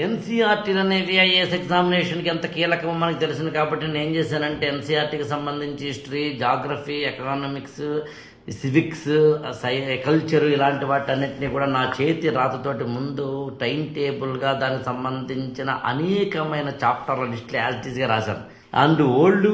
ఎన్సీఆర్టీలు అనేవి ఐఏఎస్ ఎగ్జామినేషన్కి ఎంత కీలకమో మనకు తెలిసింది కాబట్టి నేను ఏం చేశానంటే ఎన్సీఆర్టీకి సంబంధించి history, geography, economics, civics, culture ఇలాంటి వాటన్నిటిని కూడా నా చేతి రాతతోటి ముందు టైం టేబుల్గా దానికి సంబంధించిన అనేకమైన చాప్టర్ల లిస్టులు యాజిటీస్గా రాశాను. అండ్ ఓల్డ్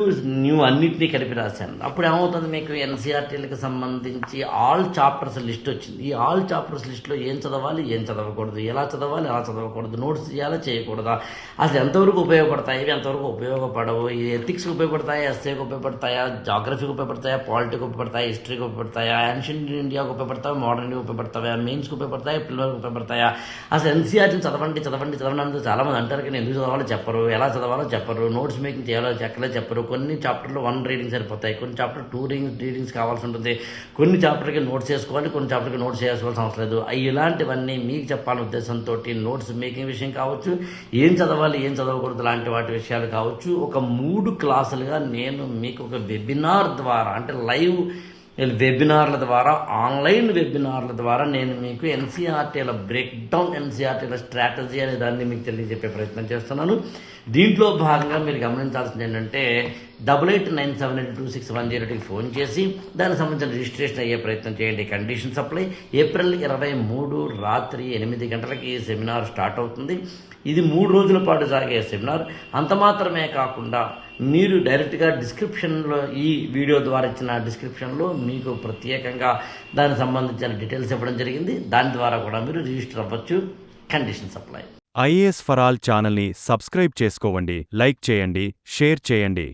న్యూ అన్నిటినీ కలిపి రాశాను. అప్పుడు ఏమవుతుంది, మీకు ఎన్సీఆర్టీలకు సంబంధించి ఆల్ చాప్టర్స్ లిస్ట్ వచ్చింది. ఈ ఆల్ చాప్టర్స్ లిస్టులో ఏం చదవాలి, ఏం చదవకూడదు, ఎలా చదవాలి, ఎలా చదవకూడదు, నోట్స్ చేయాలా, చేయకూడదా, అసలు ఎంతవరకు ఉపయోగపడతాయి, ఇవి ఎంతవరకు ఉపయోగపడవు, ఈ ఎథిక్స్కి ఉపయోగపడతాయా, ఎస్ఏకి ఉపయోగపడతాయా, జాగ్రఫీకి ఉపయోగపడతాయా, పాలిటీకి ఉపయోగపడతాయా, హిస్టరీకి ఉపయోగపడతాయా, యాన్షియంట్ ఇండియాకి ఉపయోగపడతాయా, మోడర్న్ ఇండియాకి ఉపయోగపడతాయా, మెయిన్స్కి ఉపయోగపడతాయా, పిల్లలకు ఉపయోగపడతాయా. అసలు ఎన్సీఆర్టీని చదవండి చదవండి చదవండి అంటే చాలామంది అంటారు, కానీ ఎందుకు చదవాలో చెప్పరు, ఎలా చదవాలో చెప్పరు, నోట్స్ మేకింగ్ చేయాలో ఎక్కలే చెప్పరు. కొన్ని చాప్టర్లో 1 రీడింగ్ సరిపోతాయి, కొన్ని చాప్టర్ 2 రీడింగ్స్ కావాల్సి ఉంటుంది, కొన్ని చాప్టర్కి నోట్స్ చేసుకోవాలి, కొన్ని చాప్టర్కి నోట్స్ చేసుకోవాల్సిన అవసరం లేదు. ఇలాంటివన్నీ మీకు చెప్పాలనే ఉద్దేశంతో నోట్స్ మేకింగ్ విషయం కావచ్చు, ఏం చదవాలి ఏం చదవకూడదు లాంటి వాటి విషయాలు కావచ్చు, ఒక 3 క్లాసులుగా నేను మీకు ఒక వెబినార్ ద్వారా, అంటే లైవ్ వెబినార్ల ద్వారా, ఆన్లైన్ వెబినార్ల ద్వారా నేను మీకు ఎన్సీఆర్టీల బ్రేక్డౌన్, ఎన్సీఆర్టీల స్ట్రాటజీ అనే దాన్ని మీకు తెలియజెప్పే ప్రయత్నం చేస్తున్నాను. దీంట్లో భాగంగా మీరు గమనించాల్సింది ఏంటంటే 8897826102కి ఫోన్ చేసి దానికి సంబంధించిన రిజిస్ట్రేషన్ అయ్యే ప్రయత్నం చేయండి. Condition supply. ఏప్రిల్ 23 రాత్రి 8 గంటలకి ఈ సెమినార్ స్టార్ట్ అవుతుంది. ఇది 3 రోజుల పాటు సాగే సెమినార్. అంత మాత్రమే కాకుండా మీరు డైరెక్ట్గా డిస్క్రిప్షన్లో, ఈ వీడియో ద్వారా ఇచ్చిన డిస్క్రిప్షన్లో మీకు ప్రత్యేకంగా దానికి సంబంధించిన డీటెయిల్స్ ఇవ్వడం జరిగింది. దాని ద్వారా కూడా మీరు రిజిస్టర్ అవ్వచ్చు. Condition supply. IAS for all ఛానల్ని సబ్స్క్రైబ్ చేసుకోండి, లైక్ చేయండి, షేర్ చేయండి.